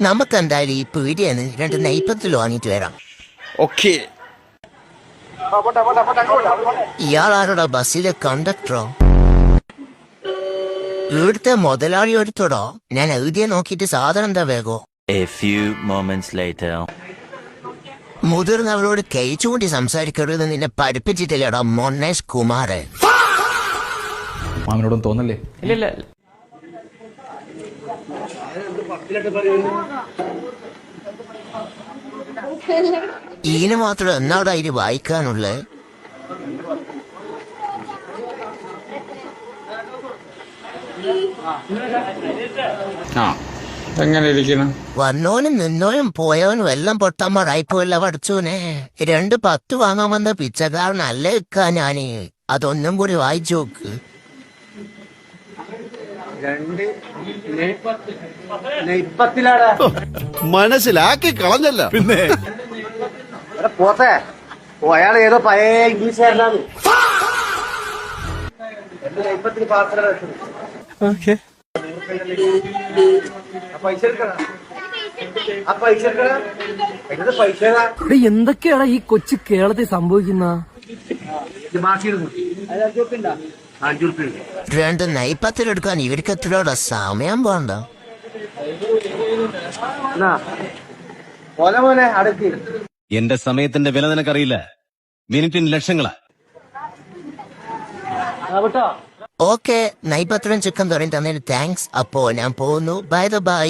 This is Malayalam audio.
നമുക്ക് എന്തായാലും ഈ പീടിയെന്ന് 2 നെയ്പ്പത്തിൽ വാങ്ങിട്ട് വരാം. ഓക്കേ. ഇയാളാരോടാ ബസ്സിലെ കണ്ടക്ടറോ? ഇവിടുത്തെ മുതലാളി എടുത്തോടോ. ഞാൻ എഴുതിയെ നോക്കിയിട്ട് സാധനം എന്താ Virgo? A few moments later. മുതിർന്നവരോട് കൈച്ചുകൂടി സംസാരിക്കരുത് നിന്നെ പഠിപ്പിച്ചിട്ടില്ലടാ മൊന്നേഷ് കുമാരൻ. മാമനോടൊന്നും തോന്നല്ലേ? ഇല്ല. ഈന് മാത്രം എന്നാടാ ഇത് വായിക്കാനുള്ളത്? എങ്ങനെ ഇരിക്കണം? വന്നോനും നിന്നോനും പോയവനും എല്ലാം പൊട്ടന്മാരായിപ്പോയില്ല പഠിച്ചോനെ. 2 10 വാങ്ങാൻ വന്ന പിച്ചക്കാരനല്ല ഇക്കാ ഞാന്. അതൊന്നും കൂടി വായിച്ചു നോക്ക്. മനസ്സിലാക്കി കളഞ്ഞല്ല. പിന്നെ പോത്തെ അയാൾ ഏതോ പഴയ ഇംഗ്ലീഷുകാരനാണ്. എന്തൊക്കെയാണ് ഈ കൊച്ചു കേരളത്തിൽ സംഭവിക്കുന്ന? 2 നെയ്പ്പത്തിലെടുക്കാൻ ഇവർക്ക് എത്രയോടെ സമയം പോണ്ട. പോലെ അടുത്ത് എന്റെ സമയത്തിന്റെ വില നിനക്കറിയില്ല. മിനിറ്റിന് ലക്ഷങ്ങളാ. ഓക്കെ, നെയ്പ്പത്തിലും ചിക്കൻ തുടങ്ങി തന്നതിന് താങ്ക്സ്. അപ്പോ ഞാൻ പോകുന്നു. ബൈ.